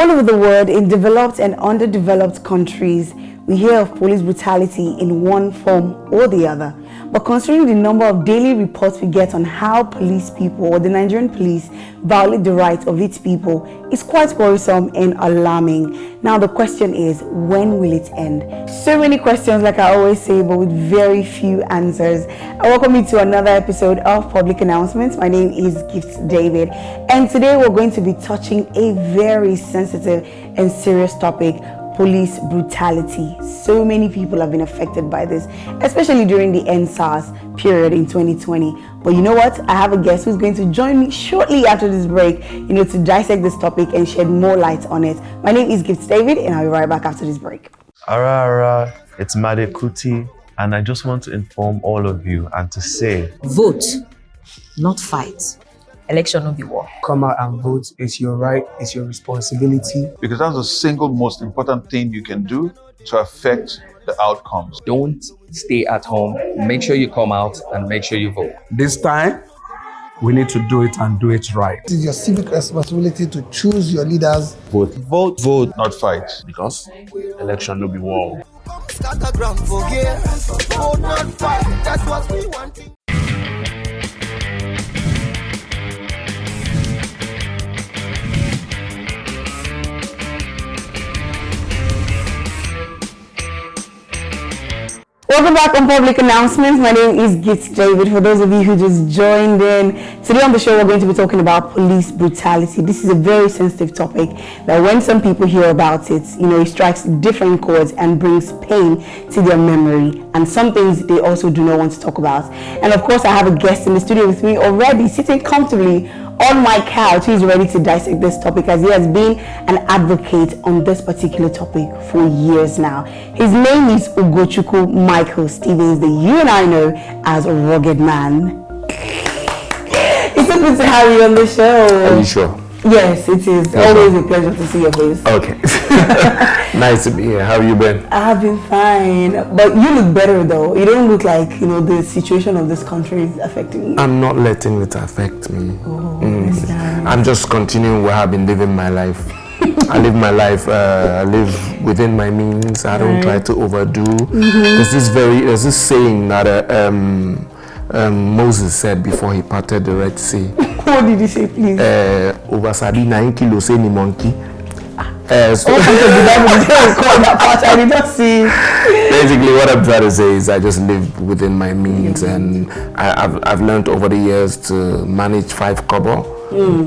All over the world, in developed and underdeveloped countries, we hear of police brutality in one form or the other. But considering the number of daily reports we get on how police people or the Nigerian police violate the rights of its people, it's quite worrisome and alarming. Now the question is, when will it end? So many questions, like I always say, but with very few answers. I welcome you to another episode of Public Announcements. My name is Gift David, and today we're going to be touching a very sensitive and serious topic: police brutality. So many people have been affected by this, especially during the EndSARS period in 2020. But you know what? I have a guest who's going to join me shortly after this break, to dissect this topic and shed more light on it. My name is Gift David, and I'll be right back after this break. Ara, it's Made Kuti, and I just want to inform all of you and to say, vote, not fight. Election will be war. Come out and vote. It's your right, it's your responsibility. Because that's the single most important thing you can do to affect the outcomes. Don't stay at home. Make sure you come out and make sure you vote. This time, we need to do it and do it right. It is your civic responsibility to choose your leaders. vote. Vote, vote, not fight. Because election will be war. Vote, not fight. That's what we want. Welcome back on Public Announcements. My name is Gift David. For those of you who just joined in, today on the show we're going to be talking about police brutality. This is a very sensitive topic that when some people hear about it, it strikes different chords and brings pain to their memory, and some things they also do not want to talk about. And of course, I have a guest in the studio with me already, sitting comfortably on my couch. He's ready to dissect this topic, as he has been an advocate on this particular topic for years now. His name is Ugochukwu Michael Stevens, that you and I know as Ruggedman. It's so good to have you on the show. Are you sure? Yes, it is. Okay. Always a pleasure to see your face. Okay. Nice to be here. How have you been? I have been fine, but you look better though. You don't look like the situation of this country is affecting you. I'm not letting it affect me. That's nice. I'm just continuing where I've been living my life. I live my life. I live within my means. I don't try to overdo. There's this saying that Moses said before he parted the Red Sea. What did you say, please? Over Sabi 9 kilos any monkey. I did not see. Basically, what I'm trying to say is I just live within my means, and I've learned over the years to manage 5 kobo,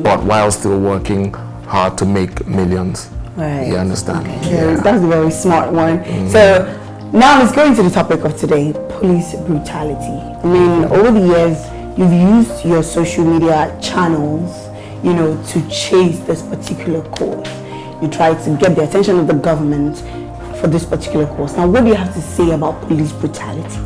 but while still working hard to make millions. Right. You understand? Okay. Yeah. That's a very smart one. So now let's go into the topic of today: police brutality. I mean, over the years, you've used your social media channels, to chase this particular cause. You try to get the attention of the government for this particular cause. Now, what do you have to say about police brutality?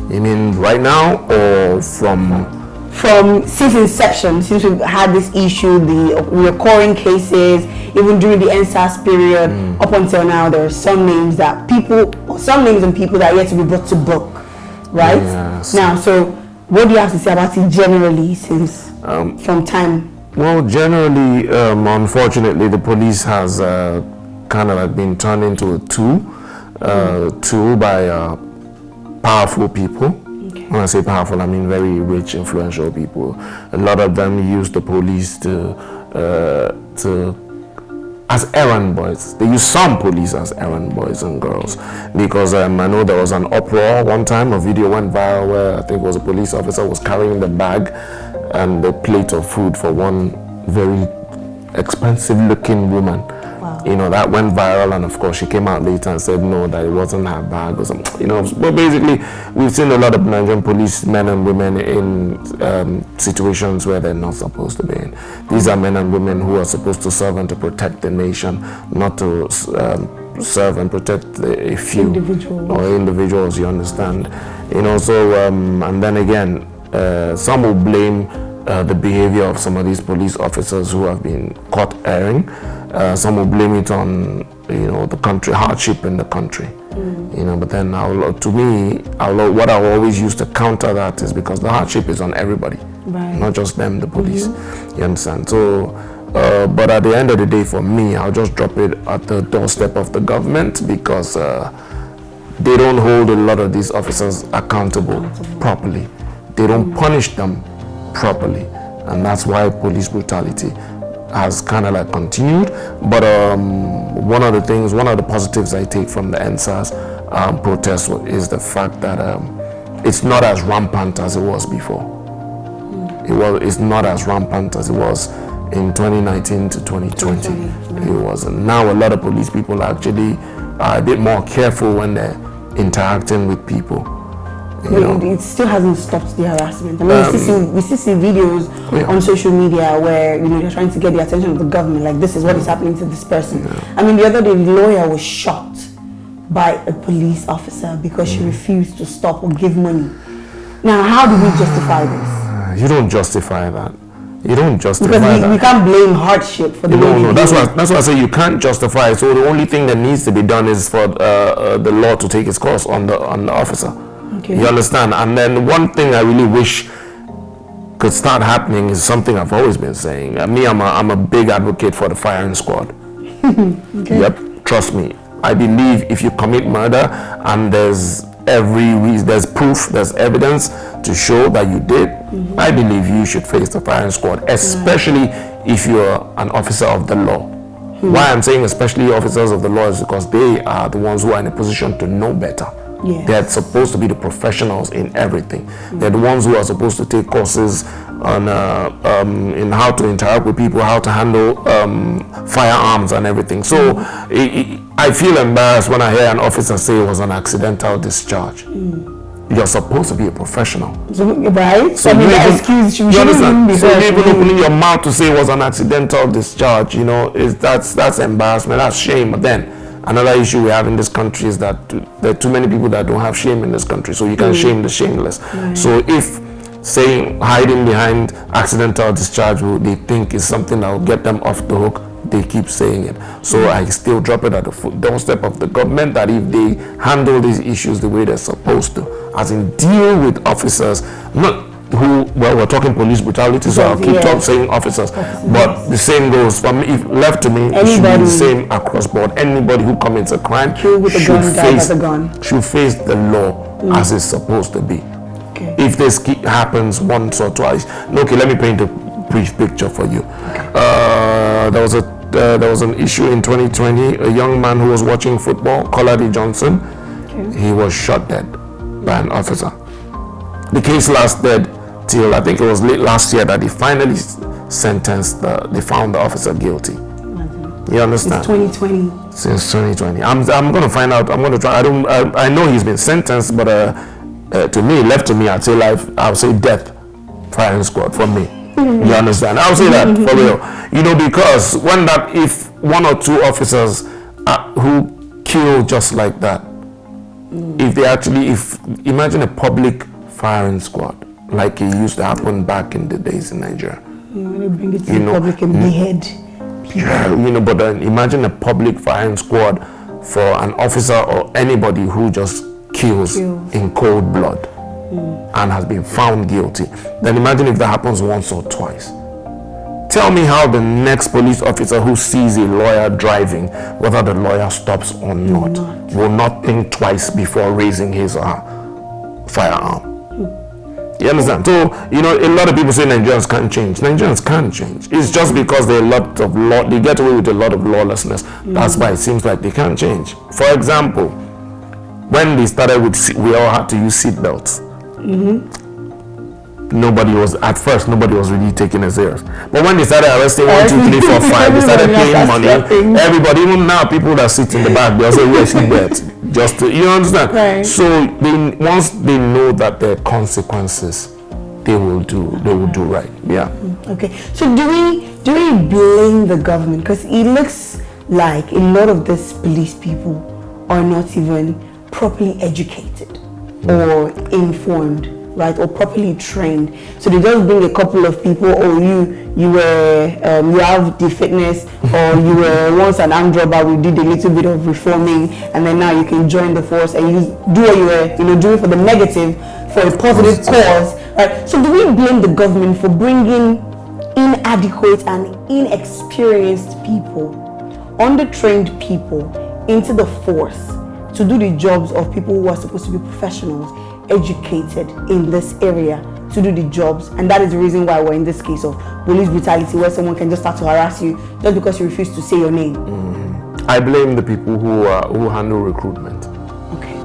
You mean right now or from since inception, since we've had this issue, the recurring cases, even during the EndSARS period, up until now, there are some names and people that are yet to be brought to book, right? Yes. Now, so what do you have to say about it generally, since from time? Well, generally, unfortunately, the police has kind of been turned into a tool by powerful people. Okay. When I say powerful, I mean very rich, influential people. A lot of them use the police as errand boys. They use some police as errand boys and girls, because I know there was an uproar one time. A video went viral where I think it was a police officer was carrying the bag and the plate of food for one very expensive looking woman. Wow. That went viral, and of course she came out later and said no, that it wasn't her bag or something. But basically we've seen a lot of Nigerian police men and women in situations where they're not supposed to be in. These are men and women who are supposed to serve and to protect the nation, not to serve and protect a few individuals, you understand? And then again, some will blame the behavior of some of these police officers who have been caught erring. Some will blame it on the country, hardship in the country. But then what I always use to counter that is because the hardship is on everybody, not just them, the police. You understand? So But at the end of the day, for me, I'll just drop it at the doorstep of the government because they don't hold a lot of these officers accountable properly. They don't punish them properly. And that's why police brutality has kind of like continued. But one of the positives I take from the NSAS protest is the fact that it's not as rampant as it was before. It's not as rampant as it was in 2019 to 2020. It was. Now a lot of police people actually are a bit more careful when they're interacting with people. It still hasn't stopped the harassment. I mean, we still see videos on social media where they're trying to get the attention of the government, like this is what is happening to this person. I mean, the other day, the lawyer was shot by a police officer because she refused to stop or give money. Now, how do we justify this? You don't justify that. You don't justify because that. We can't blame hardship for the way. No, that's why I say you can't justify it. So the only thing that needs to be done is for the law to take its course on the officer. Okay. You understand? And then one thing I really wish could start happening is something I've always been saying. I'm a big advocate for the firing squad. Okay. Yep, trust me. I believe if you commit murder and there's there's proof, there's evidence to show that you did, I believe you should face the firing squad, especially if you're an officer of the law. Why I'm saying especially officers of the law is because they are the ones who are in a position to know better. Yes. They're supposed to be the professionals in everything. They're the ones who are supposed to take courses on in how to interact with people, how to handle firearms and everything. So I feel embarrassed when I hear an officer say it was an accidental discharge. You're supposed to be a professional. Right? So you understand? So even opening your mouth to say it was an accidental discharge, that's embarrassment, that's shame. But then another issue we have in this country is that there are too many people that don't have shame in this country. So you can shame the shameless. So if hiding behind accidental discharge, they think is something that will get them off the hook, they keep saying it. So I still drop it at the doorstep of the government that if they handle these issues the way they're supposed to, as in deal with officers, we're talking police brutality, so I'll keep saying officers. But the same goes for me. If left to me, it should be the same across board. Anybody who commits a crime should face the law as it's supposed to be. Okay. If this happens once or twice, okay, let me paint a brief picture for you. There was an issue in 2020. A young man who was watching football, Colady Johnson, he was shot dead by an officer. The case lasted till I think it was late last year that they finally sentenced. They found the officer guilty. You understand? Since 2020. Since 2020. I'm gonna find out. I'm gonna try. I know he's been sentenced, but left to me, I'll say death, firing squad for me. You understand? I'll say that for real. Because if one or two officers who kill just like that, imagine a public firing squad like it used to happen back in the days in Nigeria. They bring it to the public and behead people. Yeah, but then imagine a public firing squad for an officer or anybody who just kills in cold blood and has been found guilty. Then imagine if that happens once or twice. Tell me how the next police officer who sees a lawyer driving, whether the lawyer stops or not, will not think twice before raising his or her firearm. You understand? So, a lot of people say Nigerians can't change. Nigerians can't change. It's just because there are a lot of they get away with a lot of lawlessness. That's why it seems like they can't change. For example, when they started we all had to use seat belts. Nobody was really taking it serious. But when they started arresting 1, 2, 3, 4, 5, they started paying money. Everybody, even now, people that sit in the back, they also wear seat belts. Just to, you understand? Right. So once they know that there are consequences, they will do right. Yeah. Okay. So do we blame the government? Because it looks like a lot of these police people are not even properly educated or informed, right, or properly trained. So they just bring a couple of people, you have the fitness, or you were once an armed robber, we did a little bit of reforming, and then now you can join the force and you do what you were doing for the negative, for a positive cause, right? So do we blame the government for bringing inadequate and inexperienced people, undertrained people into the force to do the jobs of people who are supposed to be professionals, educated in this area to do the jobs. And that is the reason why we're in this case of police brutality, where someone can just start to harass you just because you refuse to say your name. I blame the people who handle recruitment. Okay.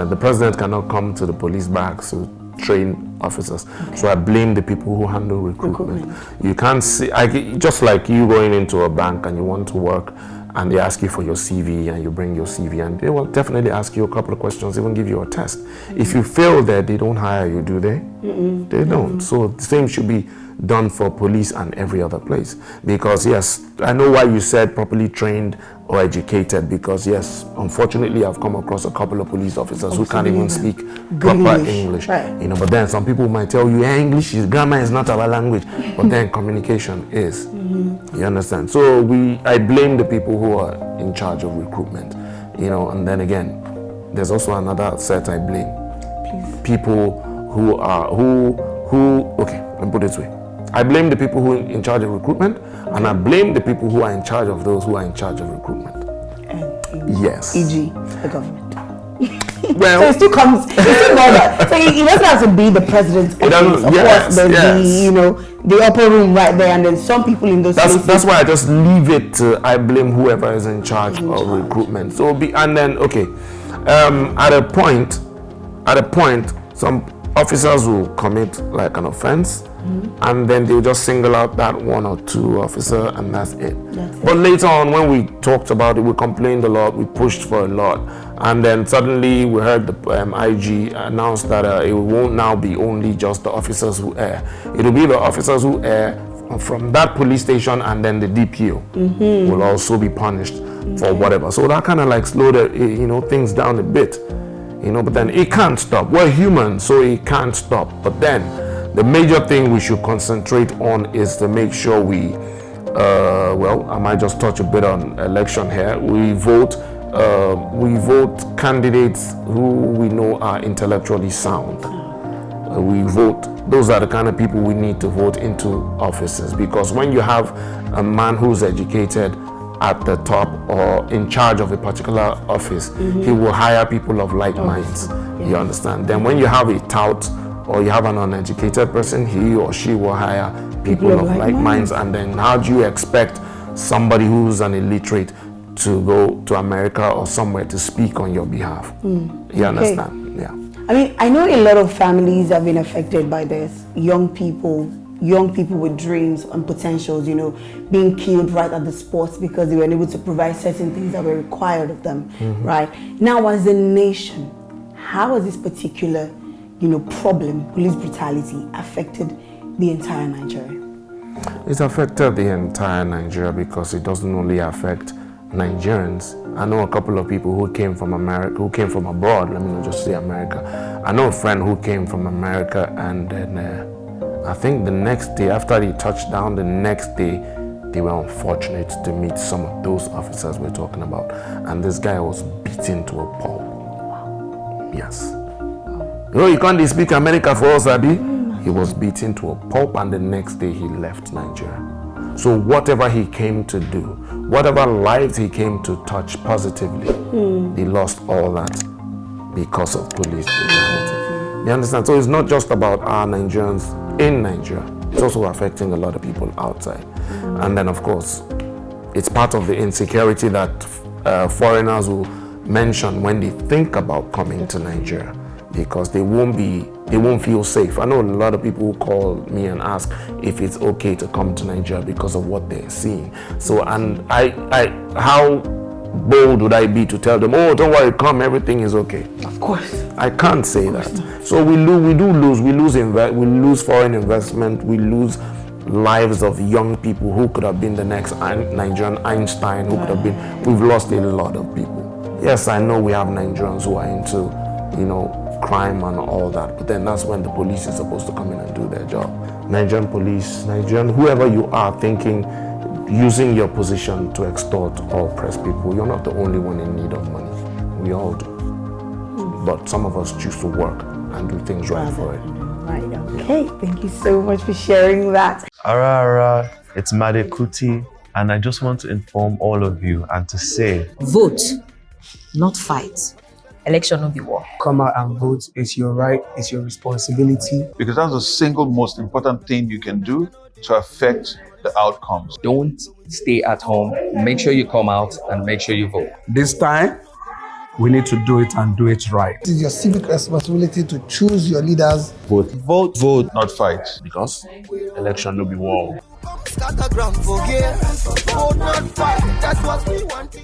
The president cannot come to the police barracks to train officers. Okay. So I blame the people who handle recruitment. You can't see, just like you going into a bank and you want to work and they ask you for your CV and you bring your CV and they will definitely ask you a couple of questions, even give you a test. If you fail there, they don't hire you, do they? They don't. So the same should be done for police and every other place. Because yes, I know why you said properly trained or educated, because yes, unfortunately I've come across a couple of police officers who can't even speak proper English. Right. You know, but then some people might tell you, hey, English is grammar is not our language, but then communication is. You understand? So I blame the people who are in charge of recruitment. You know, and then again, there's also another set I blame. Please. People who okay, let me put it this way. I blame the people who are in charge of recruitment, and I blame the people who are in charge of those who are in charge of recruitment. Yes. E.g. the government. Well, so it still comes, it still know that. So it doesn't have to be the president's office. Of course, there's the upper room right there, and then some people in those places. That's why I just leave it to, I blame whoever is in charge of recruitment. So at a point, some officers will commit like an offense, and then they'll just single out that one or two officer, and that's it. But later on, when we talked about it, we complained a lot, we pushed for a lot, and then suddenly we heard the IG announce that it won't now be only just the officers who err. It'll be the officers who err from that police station, and then the DPO will also be punished for whatever. So that kind of like slowed things down a bit. But then it can't stop. We're human, so it can't stop. But then the major thing we should concentrate on is to make sure we, I might just touch a bit on election here. We vote candidates who we know are intellectually sound. We vote, those are the kind of people we need to vote into offices, because when you have a man who's educated at the top or in charge of a particular office, he will hire people of like minds. You understand? Then when you have a tout or you have an uneducated person, he or she will hire people of like minds. And then how do you expect somebody who's an illiterate to go to America or somewhere to speak on your behalf? You understand? Yeah. I mean, I know a lot of families have been affected by this. Young people with dreams and potentials, being killed right at the spot because they were unable to provide certain things that were required of them, right? Now, as a nation, how has this particular, problem, police brutality, affected the entire Nigeria? It's affected the entire Nigeria because it doesn't only affect Nigerians. I know a couple of people who came from America, who came from abroad, let me not just say America. I know a friend who came from America, and then I think the next day, after he touched down, the next day, they were unfortunate to meet some of those officers we're talking about. And this guy was beaten to a pulp. Yes. You can't speak America for us, Abi? He was beaten to a pulp, and the next day he left Nigeria. So whatever he came to do, whatever lives he came to touch positively, he lost all that because of police brutality. You understand? So it's not just about our Nigerians in Nigeria. It's also affecting a lot of people outside. And then, of course, it's part of the insecurity that foreigners will mention when they think about coming to Nigeria, because they won't feel safe. I know a lot of people who call me and ask if it's okay to come to Nigeria because of what they're seeing. So, and how bold would I be to tell them, oh, don't worry, come, everything is okay? Of course. I can't say that. So we lose foreign investment, we lose lives of young people who could have been the next Nigerian Einstein, we've lost a lot of people. Yes, I know we have Nigerians who are into, crime and all that, but then that's when the police is supposed to come in and do their job. Nigerian police, whoever you are thinking, using your position to extort or oppress people, you're not the only one in need of money. We all do. But some of us choose to work and do things right for it. Right, okay. Thank you so much for sharing that. Ara, it's Made Kuti, and I just want to inform all of you and to say, Vote, not fight. Election no be war. Come out and vote. It's your right, it's your responsibility. Because that's the single most important thing you can do to affect the outcomes. Don't stay at home. Make sure you come out and make sure you vote. This time, we need to do it and do it right. It is your civic responsibility to choose your leaders. Vote, not fight. Because election will be war. Scatter ground for gear. Vote, not fight. That's what we want.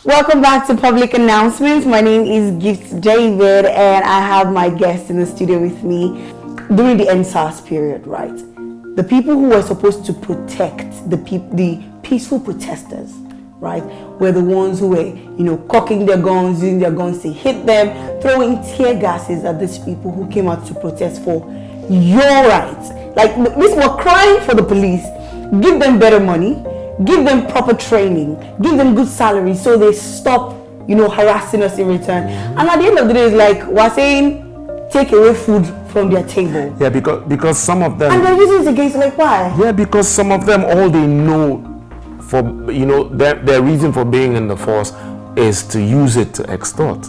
Welcome back to Public Announcements. My name is Gift David, and I have my guest in the studio with me during the NSAS period, right? The people who were supposed to protect the peaceful protesters, right, were the ones who were, cocking their guns, using their guns to hit them, throwing tear gases at these people who came out to protest for your rights. Like, these were crying for the police. Give them better money. Give them proper training, give them good salary so they stop, harassing us in return. And at the end of the day, it's like we're saying, take away food from their table. Yeah, because some of them. And they're using it against, like, why? Yeah, because some of them, all they know for, their reason for being in the force is to use it to extort.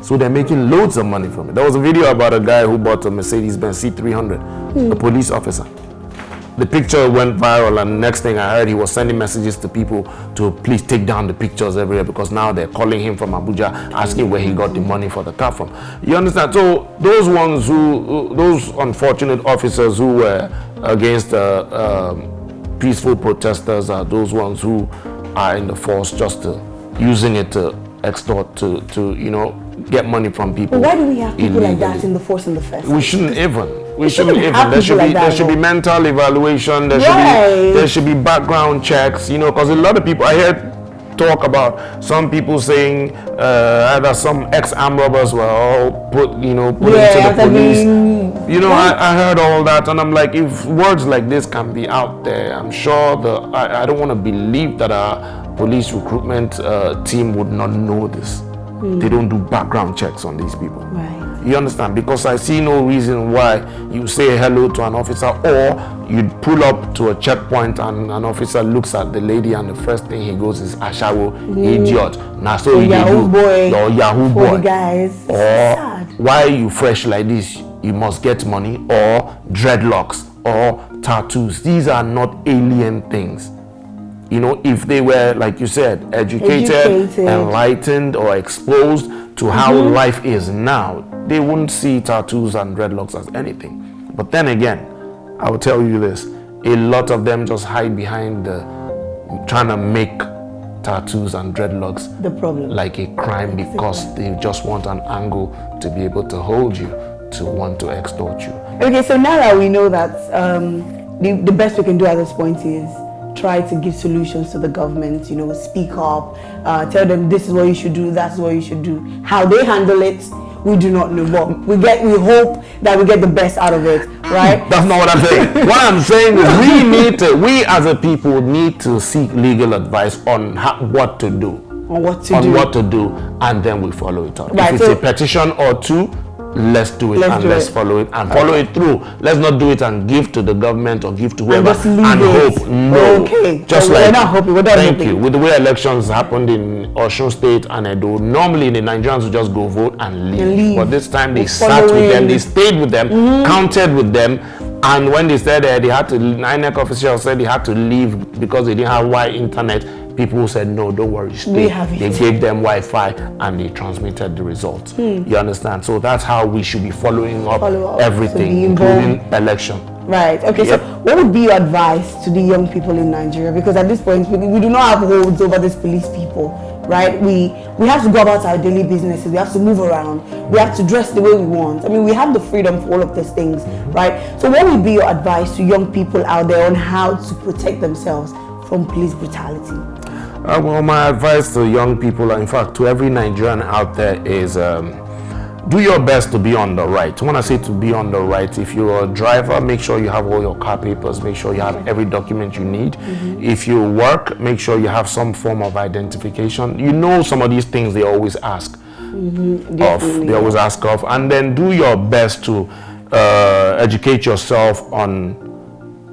So they're making loads of money from it. There was a video about a guy who bought a Mercedes-Benz C300, a police officer. The picture went viral, and the next thing I heard, he was sending messages to people to please take down the pictures everywhere because now they're calling him from Abuja, asking where he got the money for the car from. You understand? So those those unfortunate officers who were against peaceful protesters are those ones who are in the force just using it to extort, to get money from people. But why do we have people illegally. like that in the force in the first We place? shouldn't even. There should be mental evaluation. There should be background checks. Because a lot of people I heard talk about some people saying either some ex-armed robbers were all put into the police. I heard all that, and I'm like, if words like this can be out there, I'm sure I don't want to believe that our police recruitment team would not know this. They don't do background checks on these people. Right. You understand? Because I see no reason why you say hello to an officer or you pull up to a checkpoint and an officer looks at the lady and the first thing he goes is Ashawo, idiot. Now so you Yahoo boy. Your Yahoo For boy. the guys. Or Sad. why are you fresh like this? You must get money, or dreadlocks or tattoos. These are not alien things. If they were, like you said, educated, enlightened, or exposed to how life is now, they wouldn't see tattoos and dreadlocks as anything. But then again, I will tell you this, a lot of them just hide behind trying to make tattoos and dreadlocks the problem like a crime because they just want an angle to be able to hold you, to want to extort you. Okay, so now that we know that the best we can do at this point is try to give solutions to the government, speak up, tell them this is what you should do, that's what you should do. How they handle it, we do not know, but we hope that we get the best out of it, right? That's not what I'm saying. What I'm saying is we as a people need to seek legal advice on what to do. On what to do, and then we follow it up. Right, if it's a petition or two, let's do it let's follow it and follow it through. Let's not do it and give to the government or give to whoever and hope. No. Okay. Just so like we're not hoping. We're not thank hoping. you. With the way elections happened in Osun State and Edo, normally the Nigerians would just go vote and leave. But this time they sat with them, they stayed with them, counted with them, and when they said they had to, INEC officials said they had to leave because they didn't have Wi-Fi internet. People said, no, don't worry, stay. They gave them Wi-Fi and they transmitted the results. You understand? So that's how we should be following up everything, including election. Right. Okay. Yep. So what would be your advice to the young people in Nigeria? Because at this point, we do not have holds over these police people, right? We have to go about our daily businesses. We have to move around. We have to dress the way we want. I mean, we have the freedom for all of these things, right? So what would be your advice to young people out there on how to protect themselves from police brutality? Well, my advice to young people, in fact, to every Nigerian out there is do your best to be on the right. When I say to be on the right, if you're a driver, make sure you have all your car papers, make sure you have every document you need. If you work, make sure you have some form of identification. You know, some of these things they always ask they always ask of, and then do your best to educate yourself on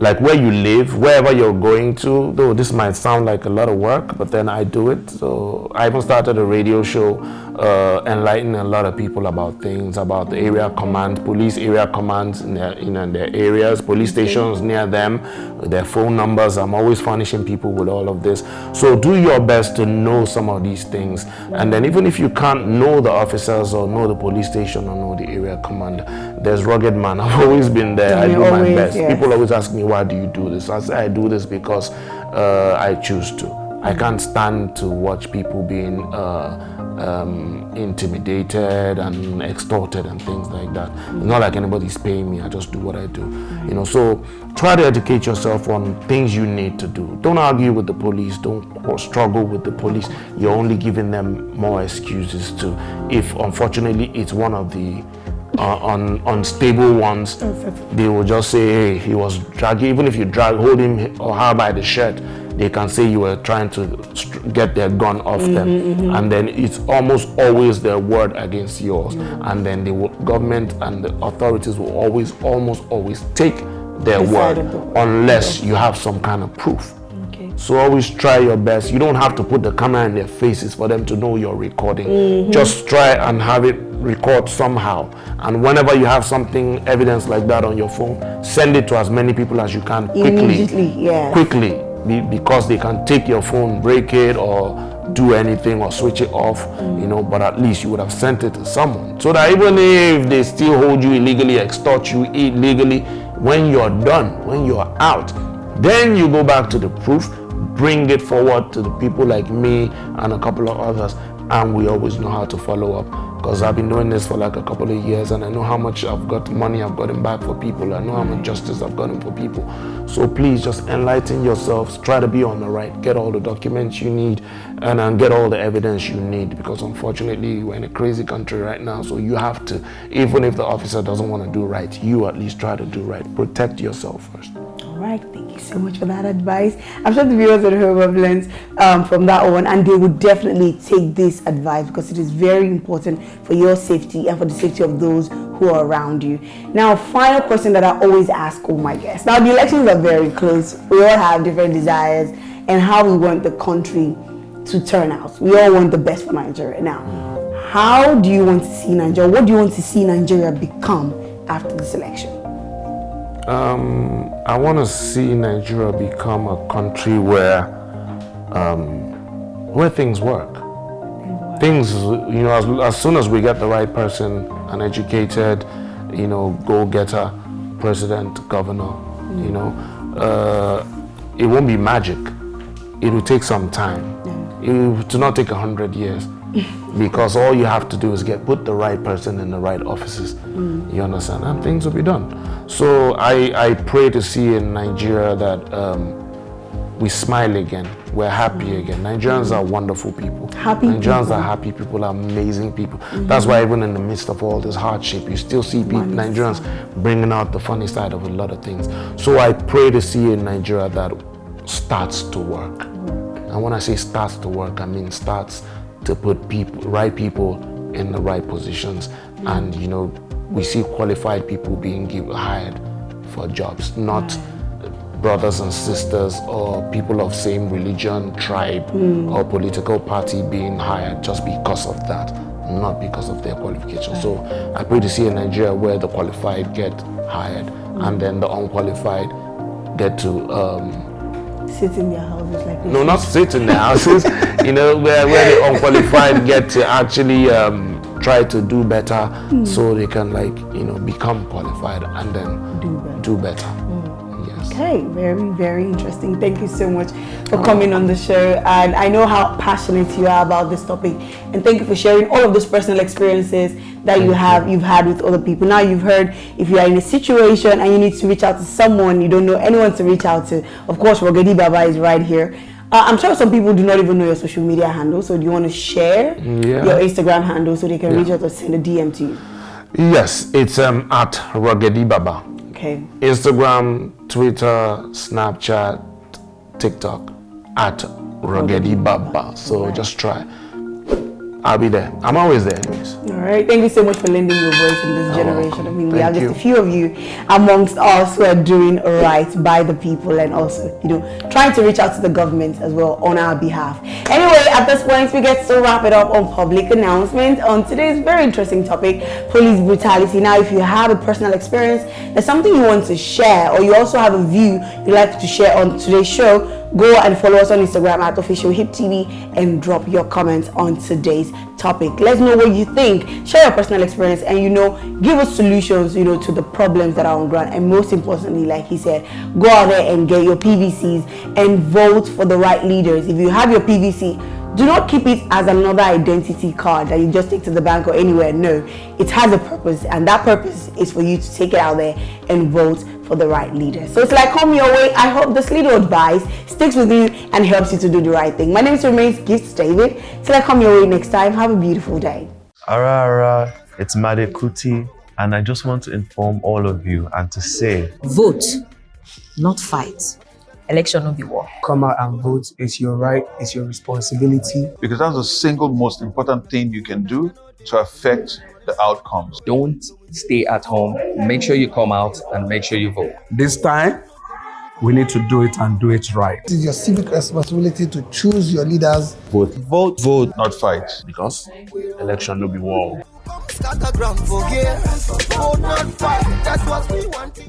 like where you live, wherever you're going to. Though this might sound like a lot of work, but then I do it. So I even started a radio show enlightening a lot of people about things, about the area command, police area commands in their, in their areas, police stations near them, their phone numbers. I'm always furnishing people with all of this. So do your best to know some of these things. And then even if you can't know the officers or know the police station or know the area command, there's Ruggedman. I've always been there. I do my best. Yes. People always ask me, why do you do this? I say I do this because I choose to. I can't stand to watch people being intimidated and extorted and things like that. It's not like anybody's paying me. I just do what I do. You know, so try to educate yourself on things you need to do. Don't argue with the police. Don't struggle with the police. You're only giving them more excuses to, if unfortunately it's one of the unstable ones, they will just say, hey, he was dragging. Even if you hold him or her by the shirt, they can say you were trying to get their gun off them, and then it's almost always their word against yours, and then the government and the authorities will almost always take their word unless you have some kind of proof. So always try your best. You don't have to put the camera in their faces for them to know you're recording. Just try and have it record somehow. And whenever you have something, evidence like that on your phone, send it to as many people as you can quickly, because they can take your phone, break it, or do anything or switch it off, you know, but at least you would have sent it to someone. So that even if they still hold you illegally, extort you illegally, when you're done, when you're out, then you go back to the proof, bring it forward to the people like me and a couple of others, and we always know how to follow up. Because I've been doing this for like a couple of years, and I know how much I've got money I've gotten back for people. I know how much justice I've gotten for people. So please just enlighten yourselves. Try to be on the right. Get all the documents you need, and then get all the evidence you need. Because unfortunately, we're in a crazy country right now. So you have to, even if the officer doesn't want to do right, you at least try to do right. Protect yourself first. All right, thank you so much for that advice. I'm sure the viewers at home have learned from that one, and they would definitely take this advice because it is very important for your safety and for the safety of those who are around you. Now, final question that I always ask all my guests. Now, the elections are very close. We all have different desires and how we want the country to turn out. We all want the best for Nigeria. Now, how do you want to see Nigeria? What do you want to see Nigeria become after this election? I want to see Nigeria become a country where things work. Things, you know, as soon as we get the right person, an educated, you know, go-getter, president, governor, you know, it won't be magic. It will take some time. It will not take 100 years. Because all you have to do is put the right person in the right offices. You understand? And things will be done. So I pray to see in Nigeria that we smile again. We're happy again. Nigerians are wonderful people. Nigerians are happy people, are amazing people. That's why even in the midst of all this hardship, you still see people, Nigerians bringing out the funny side of a lot of things. So I pray to see in Nigeria that starts to work. And when I say starts to work, I mean starts to put right people in the right positions, and you know, we see qualified people being hired for jobs, not brothers and sisters or people of same religion, tribe, or political party being hired just because of that, not because of their qualifications. So I pray to see a Nigeria where the qualified get hired, and then the unqualified get to sit in their houses like this? No, not sit in their houses. You know, where the unqualified get to actually try to do better, so they can, like, you know, become qualified and then do better. Yes. Okay, very, very interesting. Thank you so much for coming on the show. And I know how passionate you are about this topic. And thank you for sharing all of those personal experiences that you've had with other people. Now you've heard, if you are in a situation and you need to reach out to someone, you don't know anyone to reach out to, of course, Rogedi Baba is right here. I'm sure some people do not even know your social media handle, so do you want to share your Instagram handle so they can reach out or send a DM to you? Yes, it's at Ruggedman. Okay. Instagram, Twitter, Snapchat, TikTok at Ruggedman. So just try. I'll be there. I'm always there anyways. All right. Thank you so much for lending your voice in this generation. welcome. I mean, we Thank have just you. a few of you amongst us who are doing right by the people and also, trying to reach out to the government as well on our behalf. Anyway, at this point, we get to wrap it up on public announcements on today's very interesting topic, police brutality. Now, if you have a personal experience, there's something you want to share, or you also have a view you'd like to share on today's show, go and follow us on Instagram at official HIPTV and drop your comments on today's topic. Let's know what you think. Share your personal experience and give us solutions to the problems that are on ground. And most importantly, like he said, go out there and get your PVCs and vote for the right leaders. If you have your PVC, do not keep it as another identity card that you just take to the bank or anywhere. No, it has a purpose, and that purpose is for you to take it out there and vote for the right leader. So it's like come your way. I hope this little advice sticks with you and helps you to do the right thing. My name is Remains Gifts David. Till I come your way next time, have a beautiful day. Ara, it's Made Kuti, and I just want to inform all of you and to say, Vote, not fight. Election no be war. Come out and vote. It's your right, it's your responsibility. Because that's the single most important thing you can do to affect the outcomes. Don't stay at home. Make sure you come out and make sure you vote. This time, we need to do it and do it right. It is your civic responsibility to choose your leaders. Vote, not fight. Because election no be war. Scatter ground for gear. Vote not fight. That's what we want.